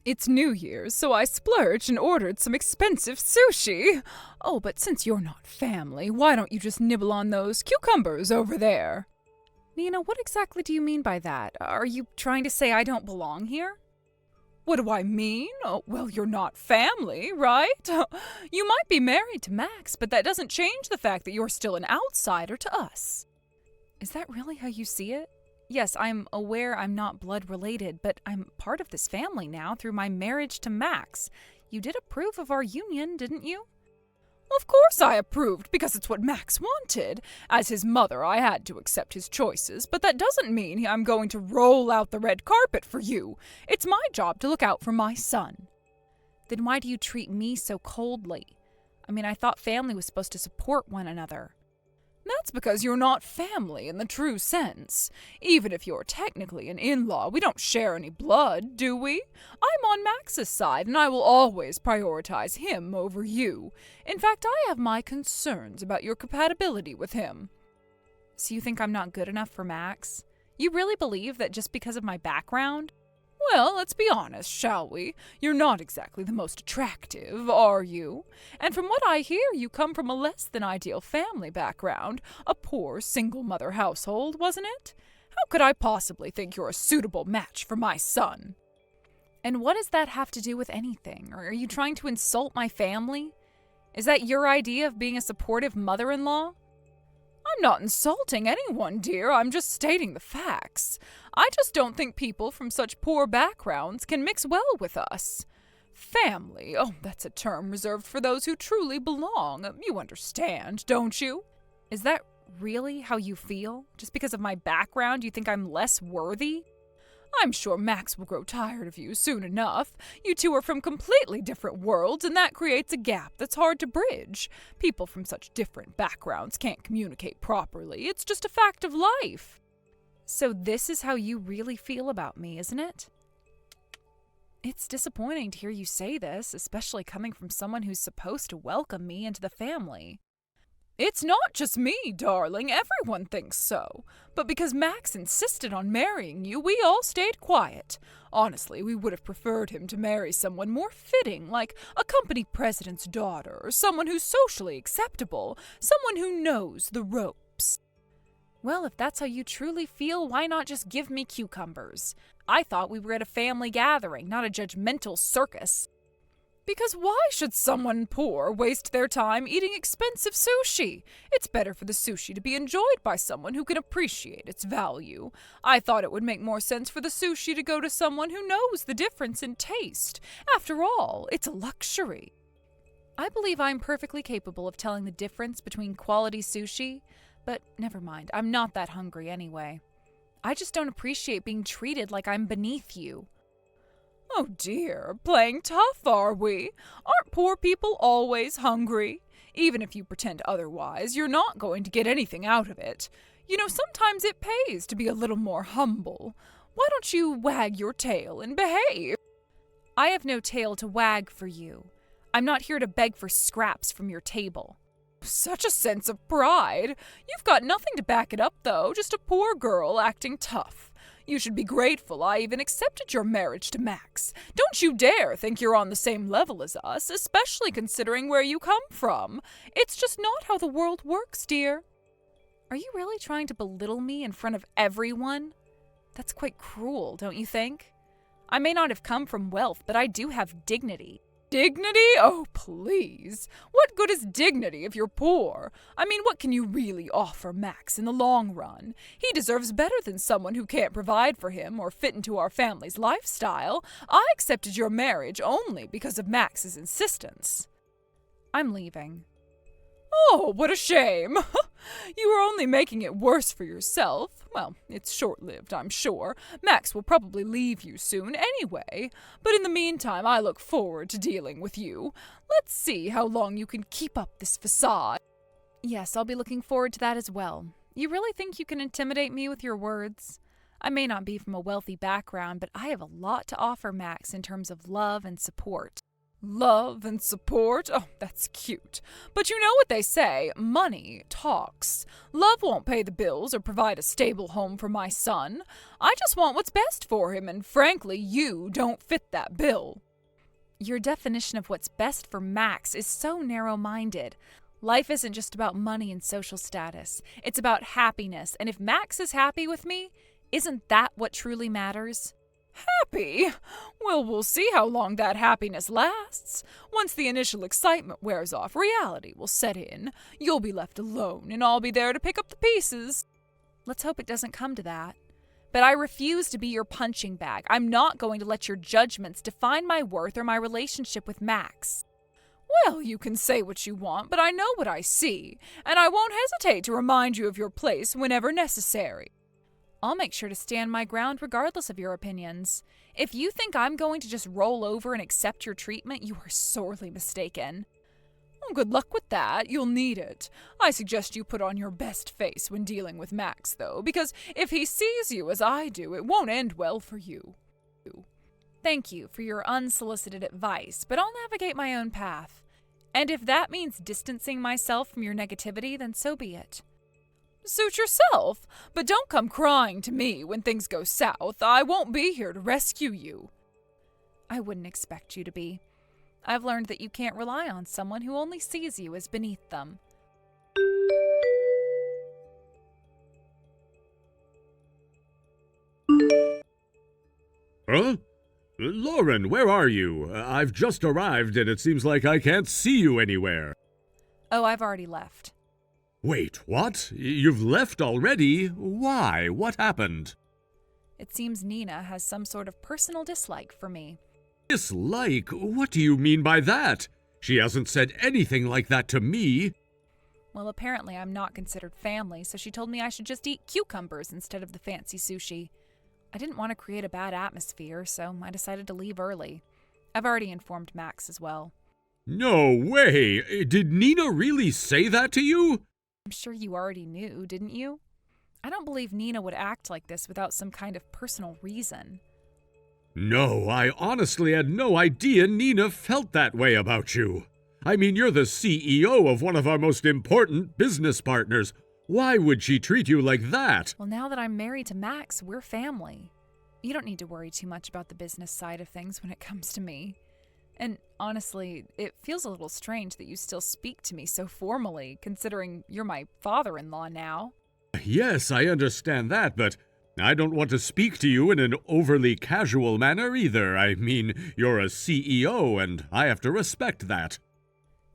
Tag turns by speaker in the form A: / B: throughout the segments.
A: It's New Year's, so I splurged and ordered some expensive sushi. Oh, but since you're not family, why don't you just nibble on those cucumbers over there? Nina, what exactly do you mean by that? Are you trying to say I don't belong here? What do I mean? Oh, well, you're not family, right? You might be married to Max, but that doesn't change the fact that you're still an outsider to us. Is that really how you see it? Yes, I'm aware I'm not blood related, but I'm part of this family now through my marriage to Max. You did approve of our union, didn't you? Of course I approved, because it's what Max wanted. As his mother, I had to accept his choices, but that doesn't mean I'm going to roll out the red carpet for you. It's my job to look out for my son. Then why do you treat me so coldly? I mean, I thought family was supposed to support one another. That's because you're not family in the true sense. Even if you're technically an in-law, we don't share any blood, do we? I'm on Max's side, and I will always prioritize him over you. In fact, I have my concerns about your compatibility with him. So you think I'm not good enough for Max? You really believe that just because of my background? Well, let's be honest, shall we? You're not exactly the most attractive, are you? And from what I hear, you come from a less than ideal family background, a poor single-mother household, wasn't it? How could I possibly think you're a suitable match for my son? And what does that have to do with anything? Or are you trying to insult my family? Is that your idea of being a supportive mother-in-law? I'm not insulting anyone, dear. I'm just stating the facts. I just don't think people from such poor backgrounds can mix well with us. Family, oh, that's a term reserved for those who truly belong. You understand, don't you? Is that really how you feel? Just because of my background, you think I'm less worthy? I'm sure Max will grow tired of you soon enough. You two are from completely different worlds, and that creates a gap that's hard to bridge. People from such different backgrounds can't communicate properly. It's just a fact of life. So this is how you really feel about me, isn't it? It's disappointing to hear you say this, especially coming from someone who's supposed to welcome me into the family. It's not just me, darling. Everyone thinks so. But because Max insisted on marrying you, we all stayed quiet. Honestly, we would have preferred him to marry someone more fitting, like a company president's daughter, or someone who's socially acceptable, someone who knows the ropes. Well, if that's how you truly feel, why not just give me cucumbers? I thought we were at a family gathering, not a judgmental circus. Because why should someone poor waste their time eating expensive sushi? It's better for the sushi to be enjoyed by someone who can appreciate its value. I thought it would make more sense for the sushi to go to someone who knows the difference in taste. After all, it's a luxury. I believe I'm perfectly capable of telling the difference between quality sushi, but never mind, I'm not that hungry anyway. I just don't appreciate being treated like I'm beneath you. Oh dear, playing tough, are we? Aren't poor people always hungry? Even if you pretend otherwise, you're not going to get anything out of it. You know, sometimes it pays to be a little more humble. Why don't you wag your tail and behave? I have no tail to wag for you. I'm not here to beg for scraps from your table. Such a sense of pride. You've got nothing to back it up, though, just a poor girl acting tough. You should be grateful I even accepted your marriage to Max. Don't you dare think you're on the same level as us, especially considering where you come from. It's just not how the world works, dear. Are you really trying to belittle me in front of everyone? That's quite cruel, don't you think? I may not have come from wealth, but I do have dignity. Dignity? Oh, please. What good is dignity if you're poor? I mean, what can you really offer Max in the long run? He deserves better than someone who can't provide for him or fit into our family's lifestyle. I accepted your marriage only because of Max's insistence. I'm leaving. Oh, what a shame. You are only making it worse for yourself. Well, it's short-lived, I'm sure. Max will probably leave you soon anyway. But in the meantime, I look forward to dealing with you. Let's see how long you can keep up this facade. Yes, I'll be looking forward to that as well. You really think you can intimidate me with your words? I may not be from a wealthy background, but I have a lot to offer Max in terms of love and support. Love and support? Oh, that's cute. But you know what they say, money talks. Love won't pay the bills or provide a stable home for my son. I just want what's best for him, and frankly, you don't fit that bill. Your definition of what's best for Max is so narrow-minded. Life isn't just about money and social status. It's about happiness, and if Max is happy with me, isn't that what truly matters? Happy? Well, we'll see how long that happiness lasts. Once the initial excitement wears off, reality will set in. You'll be left alone, and I'll be there to pick up the pieces. Let's hope it doesn't come to that. But I refuse to be your punching bag. I'm not going to let your judgments define my worth or my relationship with Max. Well, you can say what you want, but I know what I see, and I won't hesitate to remind you of your place whenever necessary. I'll make sure to stand my ground regardless of your opinions. If you think I'm going to just roll over and accept your treatment, you are sorely mistaken. Well, good luck with that. You'll need it. I suggest you put on your best face when dealing with Max, though, because if he sees you as I do, it won't end well for you. Thank you for your unsolicited advice, but I'll navigate my own path. And if that means distancing myself from your negativity, then so be it. Suit yourself, but don't come crying to me when things go south. I won't be here to rescue you. I wouldn't expect you to be. I've learned that you can't rely on someone who only sees you as beneath them.
B: Huh? Lauren, where are you? I've just arrived and it seems like I can't see you anywhere.
A: Oh, I've already left.
B: Wait, what? You've left already? Why? What happened?
A: It seems Nina has some sort of personal dislike for me.
B: Dislike? What do you mean by that? She hasn't said anything like that to me.
A: Well, apparently I'm not considered family, so she told me I should just eat cucumbers instead of the fancy sushi. I didn't want to create a bad atmosphere, so I decided to leave early. I've already informed Max as well.
B: No way! Did Nina really say that to you?
A: I'm sure you already knew, didn't you? I don't believe Nina would act like this without some kind of personal reason.
B: No, I honestly had no idea Nina felt that way about you. I mean, you're the CEO of one of our most important business partners. Why would she treat you like that?
A: Well, now that I'm married to Max, we're family. You don't need to worry too much about the business side of things when it comes to me. And honestly, it feels a little strange that you still speak to me so formally, considering you're my father-in-law now.
B: Yes, I understand that, but I don't want to speak to you in an overly casual manner either. I mean, you're a CEO, and I have to respect that.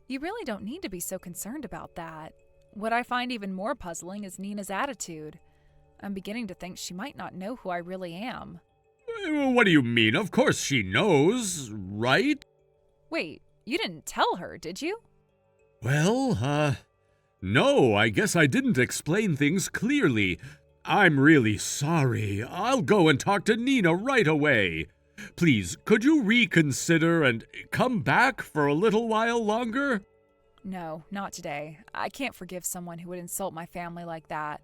A: You really don't need to be so concerned about that. What I find even more puzzling is Nina's attitude. I'm beginning to think she might not know who I really am.
B: What do you mean? Of course she knows, right?
A: Wait, you didn't tell her, did you?
B: Well, no, I guess I didn't explain things clearly. I'm really sorry. I'll go and talk to Nina right away. Please, could you reconsider and come back for a little while longer?
A: No, not today. I can't forgive someone who would insult my family like that.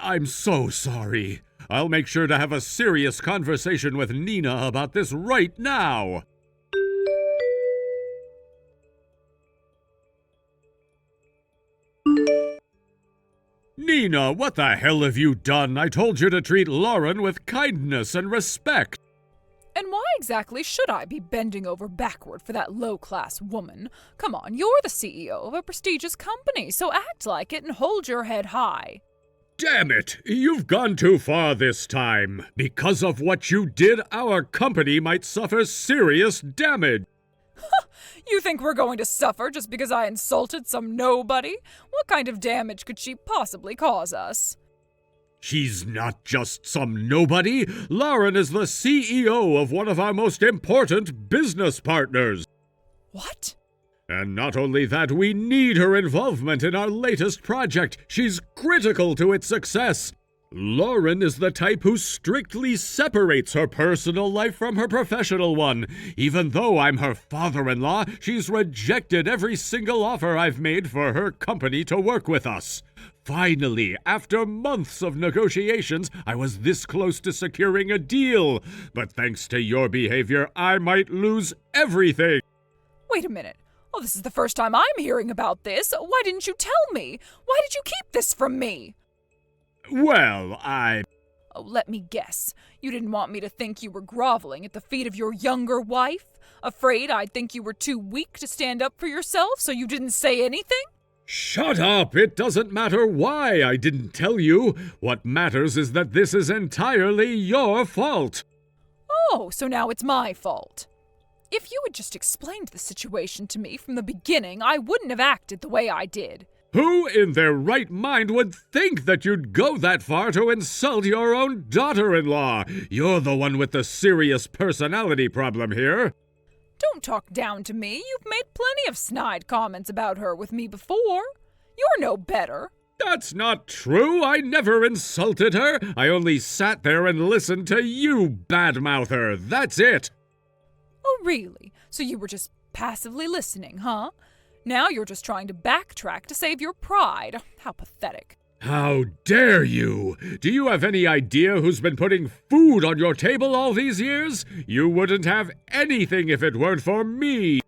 B: I'm so sorry. I'll make sure to have a serious conversation with Nina about this right now. Nina, what the hell have you done? I told you to treat Lauren with kindness and respect.
A: And why exactly should I be bending over backward for that low-class woman? Come on, you're the CEO of a prestigious company, so act like it and hold your head high.
B: Damn it! You've gone too far this time. Because of what you did, our company might suffer serious damage.
A: You think we're going to suffer just because I insulted some nobody? What kind of damage could she possibly cause us?
B: She's not just some nobody. Lauren is the CEO of one of our most important business partners.
A: What?
B: And not only that, we need her involvement in our latest project. She's critical to its success. Lauren is the type who strictly separates her personal life from her professional one. Even though I'm her father-in-law, she's rejected every single offer I've made for her company to work with us. Finally, after months of negotiations, I was this close to securing a deal. But thanks to your behavior, I might lose everything.
A: Wait a minute. Oh, this is the first time I'm hearing about this. Why didn't you tell me? Why did you keep this from me?
B: Well,
A: Oh, let me guess. You didn't want me to think you were groveling at the feet of your younger wife? Afraid I'd think you were too weak to stand up for yourself, so you didn't say anything?
B: Shut up! It doesn't matter why I didn't tell you. What matters is that this is entirely your fault.
A: Oh, so now it's my fault. If you had just explained the situation to me from the beginning, I wouldn't have acted the way I did.
B: Who in their right mind would think that you'd go that far to insult your own daughter-in-law? You're the one with the serious personality problem here.
A: Don't talk down to me. You've made plenty of snide comments about her with me before. You're no better.
B: That's not true. I never insulted her. I only sat there and listened to you badmouth her. That's it.
A: Oh, really? So you were just passively listening, huh? Now you're just trying to backtrack to save your pride. How pathetic.
B: How dare you! Do you have any idea who's been putting food on your table all these years? You wouldn't have anything if it weren't for me.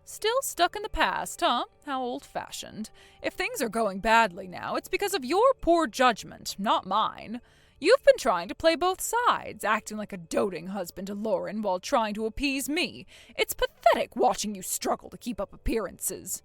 A: Still stuck in the past, huh? How old-fashioned. If things are going badly now, it's because of your poor judgment, not mine. You've been trying to play both sides, acting like a doting husband to Lauren while trying to appease me. It's pathetic watching you struggle to keep up appearances.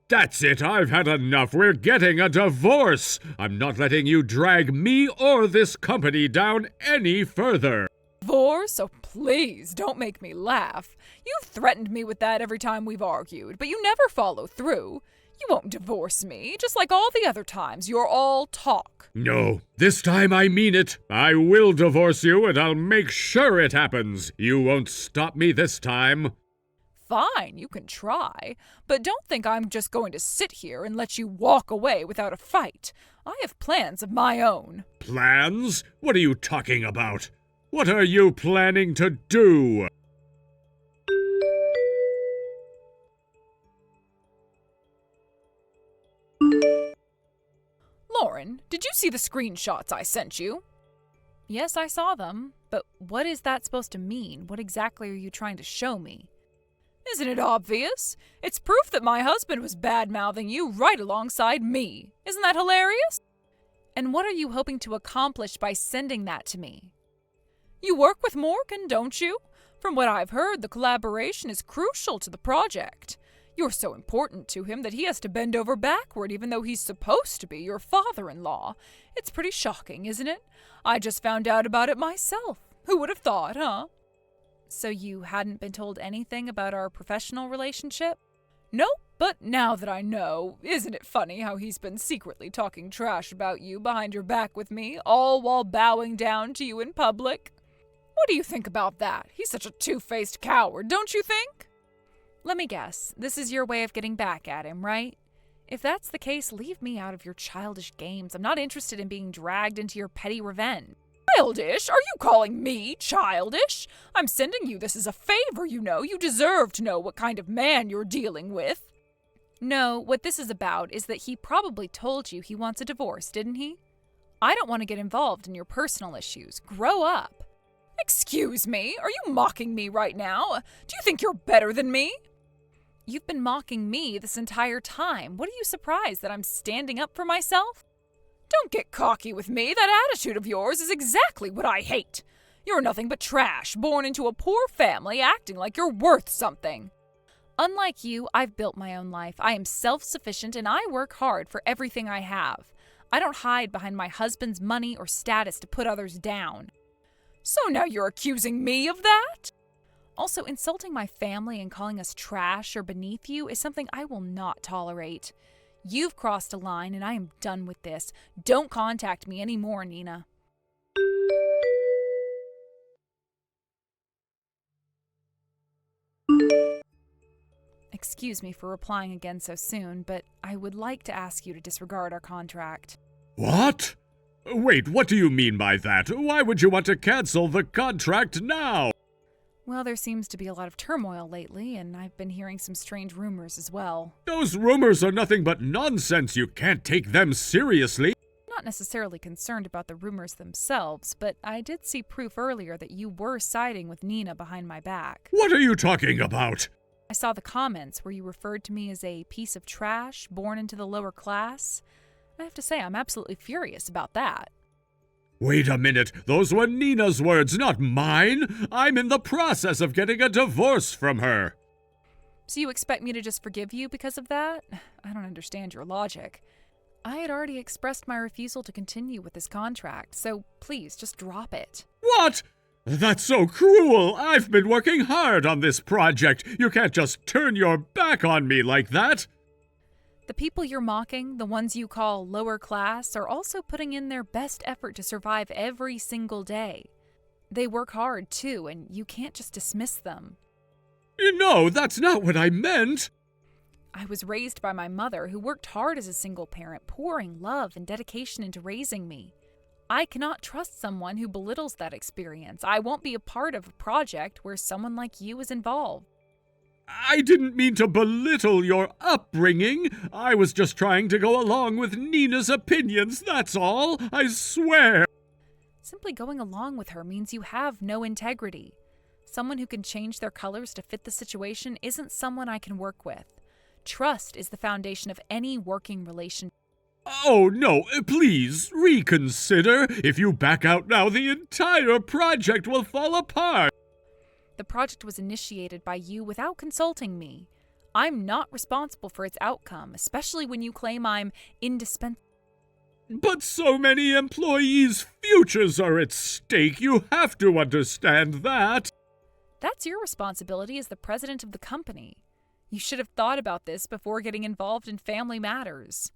B: That's it. I've had enough. We're getting a divorce. I'm not letting you drag me or this company down any further.
A: Divorce? Oh, please, don't make me laugh. You've threatened me with that every time we've argued, but you never follow through. You won't divorce me, just like all the other times. You're all talk.
B: No, this time I mean it. I will divorce you, and I'll make sure it happens. You won't stop me this time.
A: Fine, you can try, but don't think I'm just going to sit here and let you walk away without a fight. I have plans of my own.
B: Plans? What are you talking about? What are you planning to do?
A: Lauren, did you see the screenshots I sent you? Yes, I saw them, but what is that supposed to mean? What exactly are you trying to show me? Isn't it obvious? It's proof that my husband was bad-mouthing you right alongside me. Isn't that hilarious? And what are you hoping to accomplish by sending that to me? You work with Morgan, don't you? From what I've heard, the collaboration is crucial to the project. You're so important to him that he has to bend over backward even though he's supposed to be your father-in-law. It's pretty shocking, isn't it? I just found out about it myself. Who would have thought, huh? So you hadn't been told anything about our professional relationship? Nope, but now that I know, isn't it funny how he's been secretly talking trash about you behind your back with me, all while bowing down to you in public? What do you think about that? He's such a two-faced coward, don't you think? Let me guess, this is your way of getting back at him, right? If that's the case, leave me out of your childish games. I'm not interested in being dragged into your petty revenge. Childish? Are you calling me childish? I'm sending you this as a favor, you know. You deserve to know what kind of man you're dealing with. No, what this is about is that he probably told you he wants a divorce, didn't he? I don't want to get involved in your personal issues. Grow up. Excuse me? Are you mocking me right now? Do you think you're better than me? You've been mocking me this entire time. What are you surprised that I'm standing up for myself? Don't get cocky with me. That attitude of yours is exactly what I hate. You're nothing but trash, born into a poor family, acting like you're worth something. Unlike you, I've built my own life. I am self-sufficient and I work hard for everything I have. I don't hide behind my husband's money or status to put others down. So now you're accusing me of that? Also, insulting my family and calling us trash or beneath you is something I will not tolerate. You've crossed a line and I am done with this. Don't contact me anymore, Nina. Excuse me for replying again so soon, but I would like to ask you to disregard our contract.
B: What? Wait, what do you mean by that? Why would you want to cancel the contract now?
A: Well, there seems to be a lot of turmoil lately, and I've been hearing some strange rumors as well.
B: Those rumors are nothing but nonsense. You can't take them seriously.
A: I'm not necessarily concerned about the rumors themselves, but I did see proof earlier that you were siding with Nina behind my back.
B: What are you talking about?
A: I saw the comments where you referred to me as a piece of trash born into the lower class. I have to say, I'm absolutely furious about that.
B: Wait a minute, those were Nina's words, not mine. I'm in the process of getting a divorce from her.
A: So you expect me to just forgive you because of that? I don't understand your logic. I had already expressed my refusal to continue with this contract, so please just drop it.
B: What? That's so cruel! I've been working hard on this project. You can't just turn your back on me like that.
A: The people you're mocking, the ones you call lower class, are also putting in their best effort to survive every single day. They work hard, too, and you can't just dismiss them.
B: No, that's not what I meant.
A: I was raised by my mother, who worked hard as a single parent, pouring love and dedication into raising me. I cannot trust someone who belittles that experience. I won't be a part of a project where someone like you is involved.
B: I didn't mean to belittle your upbringing. I was just trying to go along with Nina's opinions, that's all. I swear.
A: Simply going along with her means you have no integrity. Someone who can change their colors to fit the situation isn't someone I can work with. Trust is the foundation of any working relationship.
B: Oh, no, please, reconsider. If you back out now, the entire project will fall apart.
A: The project was initiated by you without consulting me. I'm not responsible for its outcome, especially when you claim I'm indispensable.
B: But so many employees' futures are at stake. You have to understand that.
A: That's your responsibility as the president of the company. You should have thought about this before getting involved in family matters.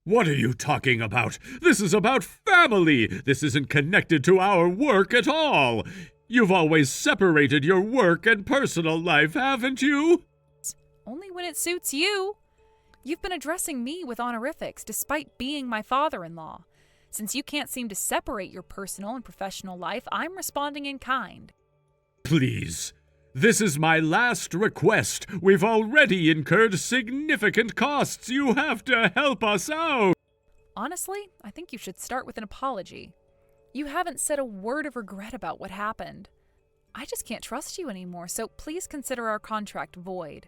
B: What are you talking about? This is about family. This isn't connected to our work at all. You've always separated your work and personal life, haven't you?
A: Only when it suits you. You've been addressing me with honorifics despite being my father-in-law. Since you can't seem to separate your personal and professional life, I'm responding in kind.
B: Please. This is my last request. We've already incurred significant costs. You have to help us out.
A: Honestly, I think you should start with an apology. You haven't said a word of regret about what happened. I just can't trust you anymore, so please consider our contract void.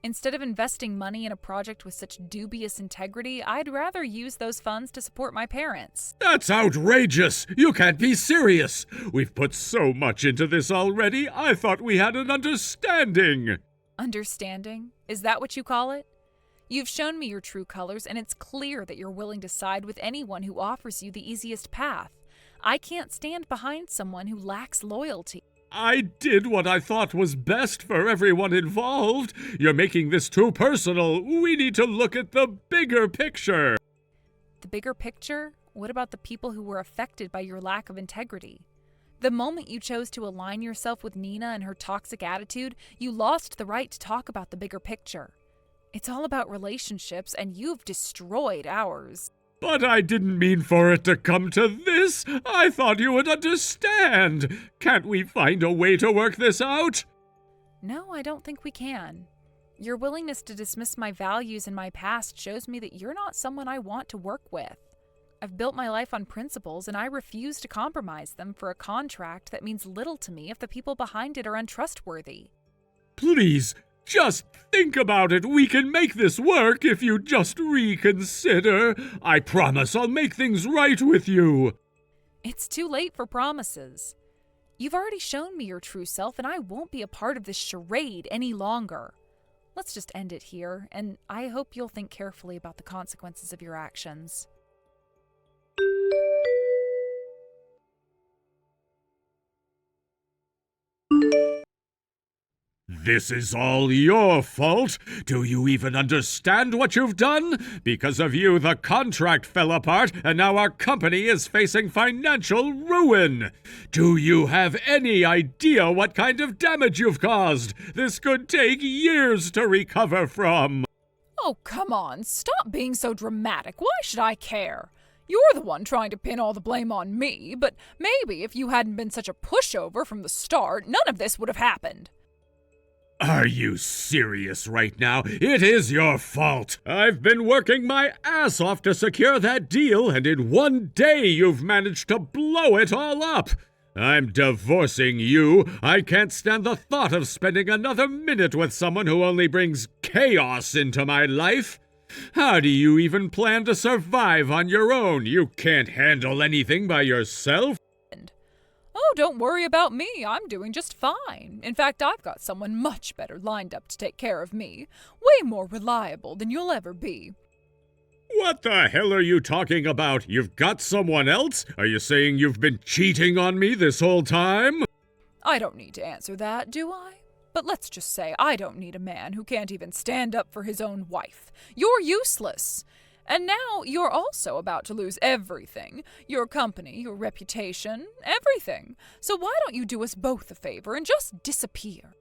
A: Instead of investing money in a project with such dubious integrity, I'd rather use those funds to support my parents.
B: That's outrageous! You can't be serious! We've put so much into this already, I thought we had an understanding!
A: Understanding? Is that what you call it? You've shown me your true colors, and it's clear that you're willing to side with anyone who offers you the easiest path. I can't stand behind someone who lacks loyalty.
B: I did what I thought was best for everyone involved. You're making this too personal. We need to look at the bigger picture.
A: The bigger picture? What about the people who were affected by your lack of integrity? The moment you chose to align yourself with Nina and her toxic attitude, you lost the right to talk about the bigger picture. It's all about relationships, and you've destroyed ours.
B: But I didn't mean for it to come to this. I thought you would understand. Can't we find a way to work this out?
A: No, I don't think we can. Your willingness to dismiss my values and my past shows me that you're not someone I want to work with. I've built my life on principles, and I refuse to compromise them for a contract that means little to me if the people behind it are untrustworthy.
B: Please, just think about it. We can make this work if you just reconsider. I promise I'll make things right with you.
A: It's too late for promises. You've already shown me your true self, and I won't be a part of this charade any longer. Let's just end it here, and I hope you'll think carefully about the consequences of your actions.
B: This is all your fault. Do you even understand what you've done? Because of you, the contract fell apart, and now our company is facing financial ruin. Do you have any idea what kind of damage you've caused? This could take years to recover from.
A: Oh, come on. Stop being so dramatic. Why should I care? You're the one trying to pin all the blame on me, but maybe if you hadn't been such a pushover from the start, none of this would have happened.
B: Are you serious right now? It is your fault. I've been working my ass off to secure that deal, and in one day you've managed to blow it all up. I'm divorcing you. I can't stand the thought of spending another minute with someone who only brings chaos into my life. How do you even plan to survive on your own? You can't handle anything by yourself.
A: Oh, don't worry about me. I'm doing just fine. In fact, I've got someone much better lined up to take care of me. Way more reliable than you'll ever be.
B: What the hell are you talking about? You've got someone else? Are you saying you've been cheating on me this whole time?
A: I don't need to answer that, do I? But let's just say I don't need a man who can't even stand up for his own wife. You're useless. And now you're also about to lose everything. Your company, your reputation, everything. So why don't you do us both a favor and just disappear?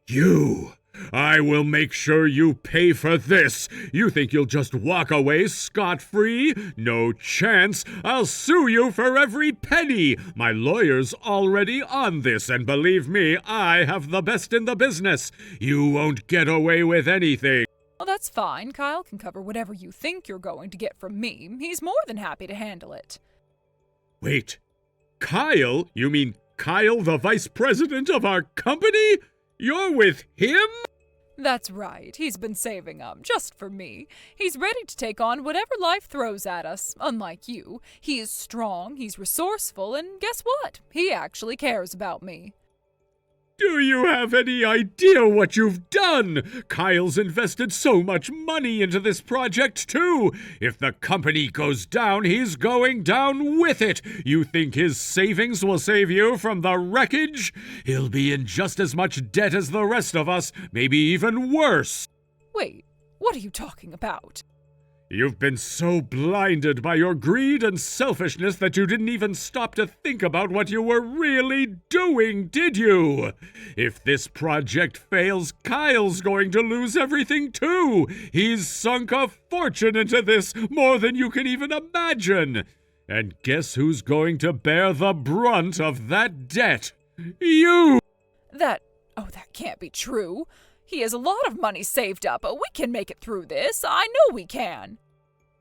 B: You! I will make sure you pay for this. You think you'll just walk away scot-free? No chance. I'll sue you for every penny. My lawyer's already on this, and believe me, I have the best in the business. You won't get away with anything.
A: Well, that's fine. Kyle can cover whatever you think you're going to get from me. He's more than happy to handle it.
B: Wait. Kyle? You mean Kyle, the vice president of our company? You're with him?
A: That's right. He's been saving up just for me. He's ready to take on whatever life throws at us. Unlike you, he is strong, he's resourceful, and guess what? He actually cares about me.
B: Do you have any idea what you've done? Kyle's invested so much money into this project, too. If the company goes down, he's going down with it. You think his savings will save you from the wreckage? He'll be in just as much debt as the rest of us, maybe even worse.
A: Wait, what are you talking about?
B: You've been so blinded by your greed and selfishness that you didn't even stop to think about what you were really doing, did you? If this project fails, Kyle's going to lose everything too. He's sunk a fortune into this, more than you can even imagine. And guess who's going to bear the brunt of that debt? You!
A: That can't be true. He has a lot of money saved up, but we can make it through this. I know we can.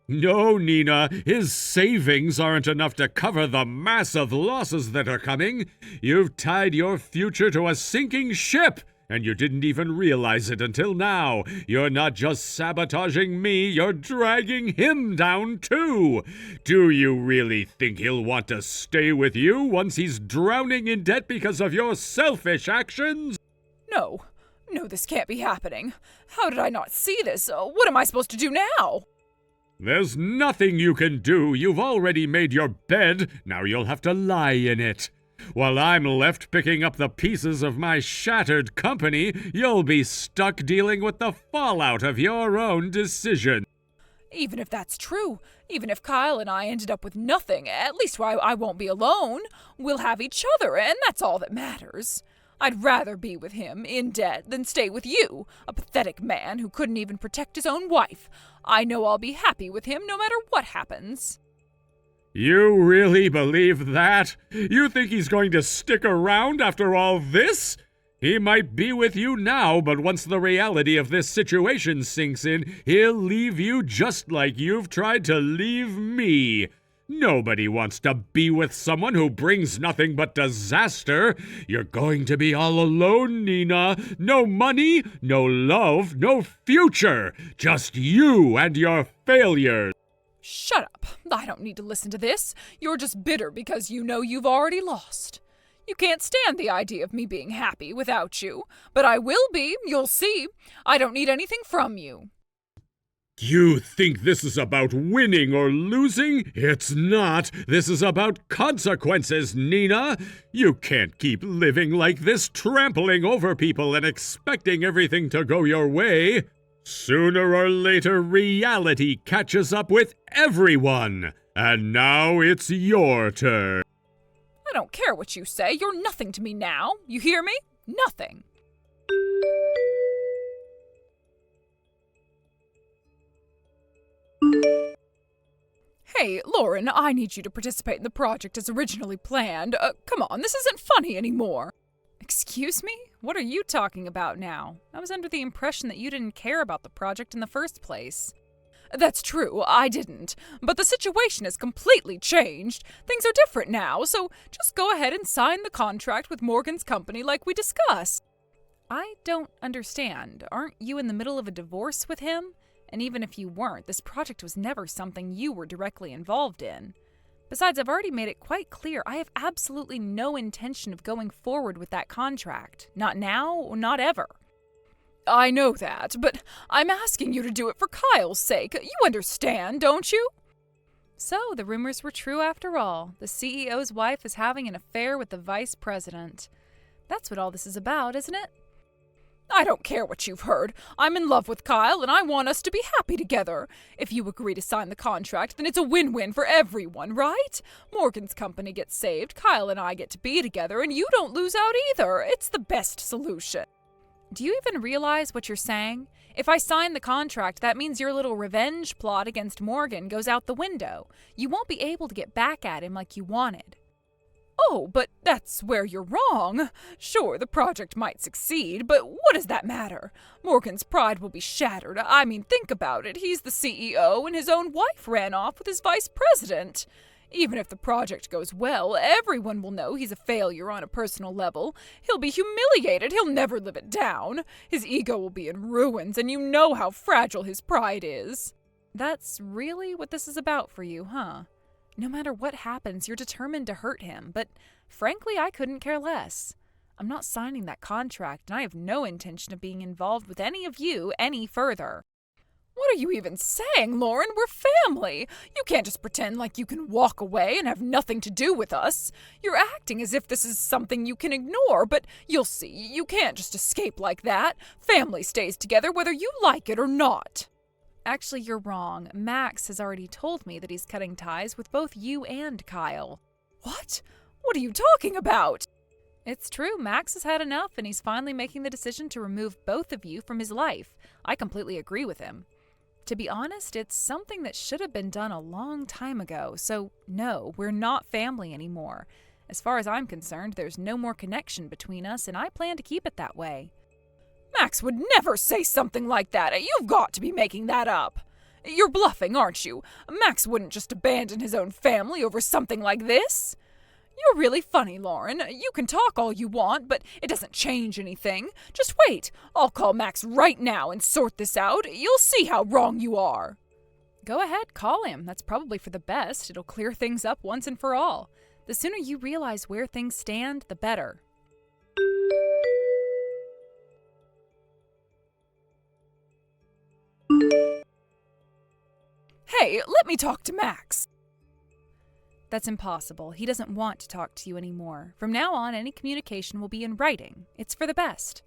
B: No, Nina, his savings aren't enough to cover the massive losses that are coming. You've tied your future to a sinking ship, and you didn't even realize it until now. You're not just sabotaging me, you're dragging him down too. Do you really think he'll want to stay with you once he's drowning in debt because of your selfish actions?
A: No, this can't be happening. How did I not see this? What am I supposed to do now?
B: There's nothing you can do. You've already made your bed. Now you'll have to lie in it. While I'm left picking up the pieces of my shattered company, you'll be stuck dealing with the fallout of your own decision.
A: Even if that's true, even if Kyle and I ended up with nothing, at least I won't be alone. We'll have each other, and that's all that matters. I'd rather be with him, in debt, than stay with you, a pathetic man who couldn't even protect his own wife. I know I'll be happy with him no matter what happens.
B: You really believe that? You think he's going to stick around after all this? He might be with you now, but once the reality of this situation sinks in, he'll leave you just like you've tried to leave me. Nobody wants to be with someone who brings nothing but disaster. You're going to be all alone, Nina. No money, no love, no future. Just you and your failures.
A: Shut up. I don't need to listen to this. You're just bitter because you know you've already lost. You can't stand the idea of me being happy without you. But I will be, you'll see. I don't need anything from you.
B: You think this is about winning or losing? It's not. This is about consequences, Nina. You can't keep living like this, trampling over people and expecting everything to go your way. Sooner or later, reality catches up with everyone. And now it's your turn.
A: I don't care what you say. You're nothing to me now. You hear me? Nothing. Hey, Lauren, I need you to participate in the project as originally planned. Come on, this isn't funny anymore. Excuse me? What are you talking about now? I was under the impression that you didn't care about the project in the first place. That's true, I didn't. But the situation has completely changed. Things are different now, so just go ahead and sign the contract with Morgan's company like we discussed. I don't understand. Aren't you in the middle of a divorce with him? And even if you weren't, this project was never something you were directly involved in. Besides, I've already made it quite clear I have absolutely no intention of going forward with that contract. Not now, or not ever. I know that, but I'm asking you to do it for Kyle's sake. You understand, don't you? So, the rumors were true after all. The CEO's wife is having an affair with the vice president. That's what all this is about, isn't it? I don't care what you've heard. I'm in love with Kyle, and I want us to be happy together. If you agree to sign the contract, then it's a win-win for everyone, right? Morgan's company gets saved, Kyle and I get to be together, and you don't lose out either. It's the best solution. Do you even realize what you're saying? If I sign the contract, that means your little revenge plot against Morgan goes out the window. You won't be able to get back at him like you wanted. Oh, but that's where you're wrong. Sure, the project might succeed, but what does that matter? Morgan's pride will be shattered. I mean, think about it. He's the CEO, and his own wife ran off with his vice president. Even if the project goes well, everyone will know he's a failure on a personal level. He'll be humiliated. He'll never live it down. His ego will be in ruins, and you know how fragile his pride is. That's really what this is about for you, huh? No matter what happens, you're determined to hurt him, but frankly, I couldn't care less. I'm not signing that contract, and I have no intention of being involved with any of you any further. What are you even saying, Lauren? We're family. You can't just pretend like you can walk away and have nothing to do with us. You're acting as if this is something you can ignore, but you'll see, you can't just escape like that. Family stays together whether you like it or not. Actually, you're wrong. Max has already told me that he's cutting ties with both you and Kyle. What? What are you talking about? It's true. Max has had enough, and he's finally making the decision to remove both of you from his life. I completely agree with him. To be honest, it's something that should have been done a long time ago, so no, we're not family anymore. As far as I'm concerned, there's no more connection between us, and I plan to keep it that way. Max would never say something like that. You've got to be making that up. You're bluffing, aren't you? Max wouldn't just abandon his own family over something like this. You're really funny, Lauren. You can talk all you want, but it doesn't change anything. Just wait. I'll call Max right now and sort this out. You'll see how wrong you are. Go ahead, call him. That's probably for the best. It'll clear things up once and for all. The sooner you realize where things stand, the better. Hey, let me talk to Max. That's impossible. He doesn't want to talk to you anymore. From now on, any communication will be in writing. It's for the best.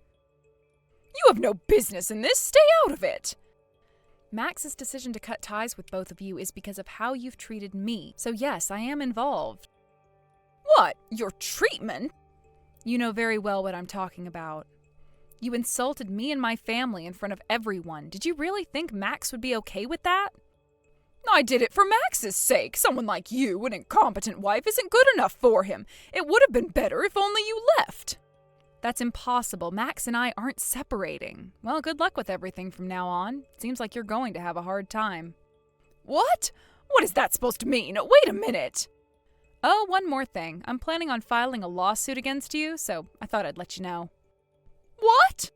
A: You have no business in this. Stay out of it. Max's decision to cut ties with both of you is because of how you've treated me. So yes, I am involved. What? Your treatment? You know very well what I'm talking about. You insulted me and my family in front of everyone. Did you really think Max would be okay with that? I did it for Max's sake. Someone like you, an incompetent wife, isn't good enough for him. It would have been better if only you left. That's impossible. Max and I aren't separating. Well, good luck with everything from now on. Seems like you're going to have a hard time. What? What is that supposed to mean? Wait a minute. Oh, one more thing. I'm planning on filing a lawsuit against you, so I thought I'd let you know. What?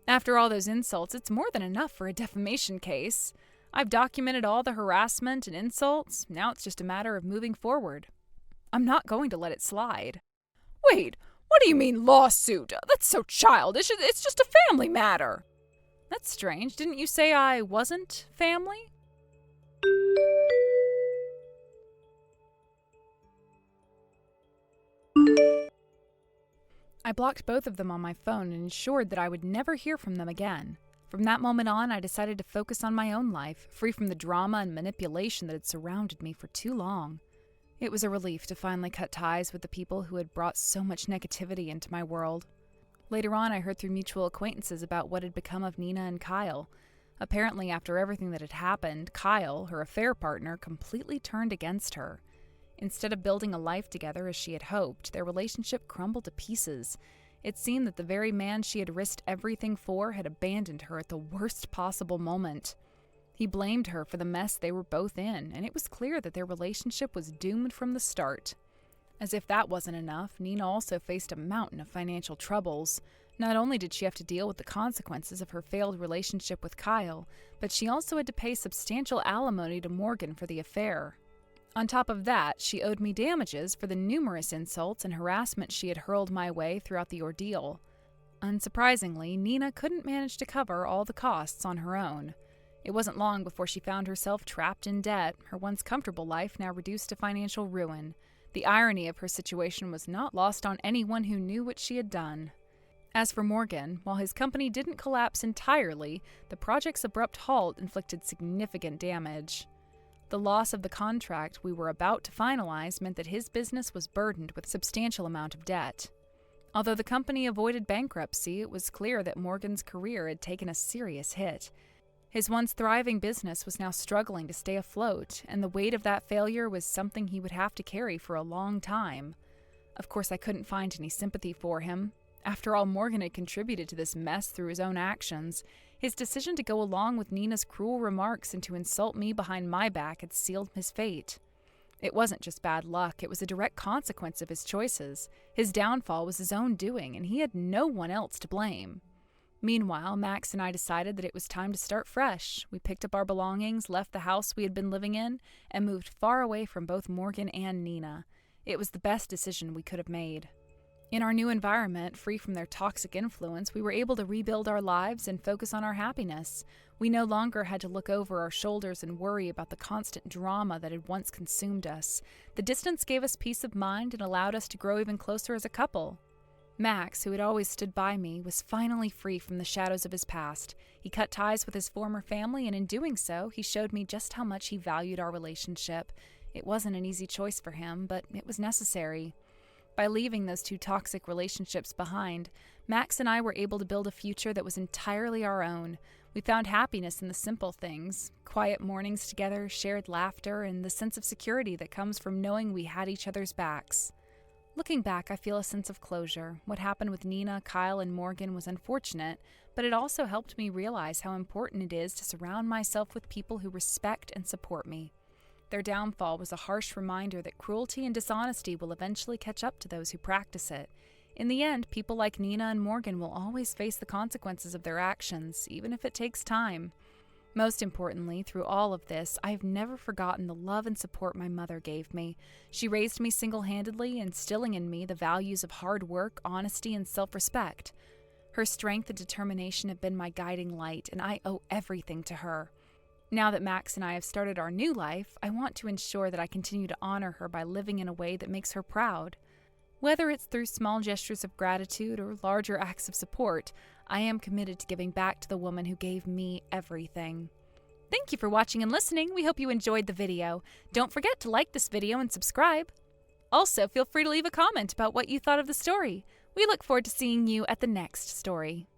A: After all those insults, it's more than enough for a defamation case. I've documented all the harassment and insults. Now it's just a matter of moving forward. I'm not going to let it slide. Wait, what do you mean lawsuit? That's so childish. It's just a family matter. That's strange. Didn't you say I wasn't family? I blocked both of them on my phone and ensured that I would never hear from them again. From that moment on, I decided to focus on my own life, free from the drama and manipulation that had surrounded me for too long. It was a relief to finally cut ties with the people who had brought so much negativity into my world. Later on, I heard through mutual acquaintances about what had become of Nina and Kyle. Apparently, after everything that had happened, Kyle, her affair partner, completely turned against her. Instead of building a life together as she had hoped, their relationship crumbled to pieces. It seemed that the very man she had risked everything for had abandoned her at the worst possible moment. He blamed her for the mess they were both in, and it was clear that their relationship was doomed from the start. As if that wasn't enough, Nina also faced a mountain of financial troubles. Not only did she have to deal with the consequences of her failed relationship with Kyle, but she also had to pay substantial alimony to Morgan for the affair. On top of that, she owed me damages for the numerous insults and harassment she had hurled my way throughout the ordeal. Unsurprisingly, Nina couldn't manage to cover all the costs on her own. It wasn't long before she found herself trapped in debt, her once comfortable life now reduced to financial ruin. The irony of her situation was not lost on anyone who knew what she had done. As for Morgan, while his company didn't collapse entirely, the project's abrupt halt inflicted significant damage. The loss of the contract we were about to finalize meant that his business was burdened with a substantial amount of debt. Although the company avoided bankruptcy, it was clear that Morgan's career had taken a serious hit. His once thriving business was now struggling to stay afloat, and the weight of that failure was something he would have to carry for a long time. Of course, I couldn't find any sympathy for him. After all, Morgan had contributed to this mess through his own actions. His decision to go along with Nina's cruel remarks and to insult me behind my back had sealed his fate. It wasn't just bad luck, it was a direct consequence of his choices. His downfall was his own doing, and he had no one else to blame. Meanwhile, Max and I decided that it was time to start fresh. We picked up our belongings, left the house we had been living in, and moved far away from both Morgan and Nina. It was the best decision we could have made. In our new environment, free from their toxic influence, we were able to rebuild our lives and focus on our happiness. We no longer had to look over our shoulders and worry about the constant drama that had once consumed us. The distance gave us peace of mind and allowed us to grow even closer as a couple. Max, who had always stood by me, was finally free from the shadows of his past. He cut ties with his former family, and in doing so, he showed me just how much he valued our relationship. It wasn't an easy choice for him, but it was necessary. By leaving those two toxic relationships behind, Max and I were able to build a future that was entirely our own. We found happiness in the simple things, quiet mornings together, shared laughter, and the sense of security that comes from knowing we had each other's backs. Looking back, I feel a sense of closure. What happened with Nina, Kyle, and Morgan was unfortunate, but it also helped me realize how important it is to surround myself with people who respect and support me. Their downfall was a harsh reminder that cruelty and dishonesty will eventually catch up to those who practice it. In the end, people like Nina and Morgan will always face the consequences of their actions, even if it takes time. Most importantly, through all of this, I have never forgotten the love and support my mother gave me. She raised me single-handedly, instilling in me the values of hard work, honesty, and self-respect. Her strength and determination have been my guiding light, and I owe everything to her. Now that Max and I have started our new life, I want to ensure that I continue to honor her by living in a way that makes her proud. Whether it's through small gestures of gratitude or larger acts of support, I am committed to giving back to the woman who gave me everything. Thank you for watching and listening. We hope you enjoyed the video. Don't forget to like this video and subscribe. Also, feel free to leave a comment about what you thought of the story. We look forward to seeing you at the next story.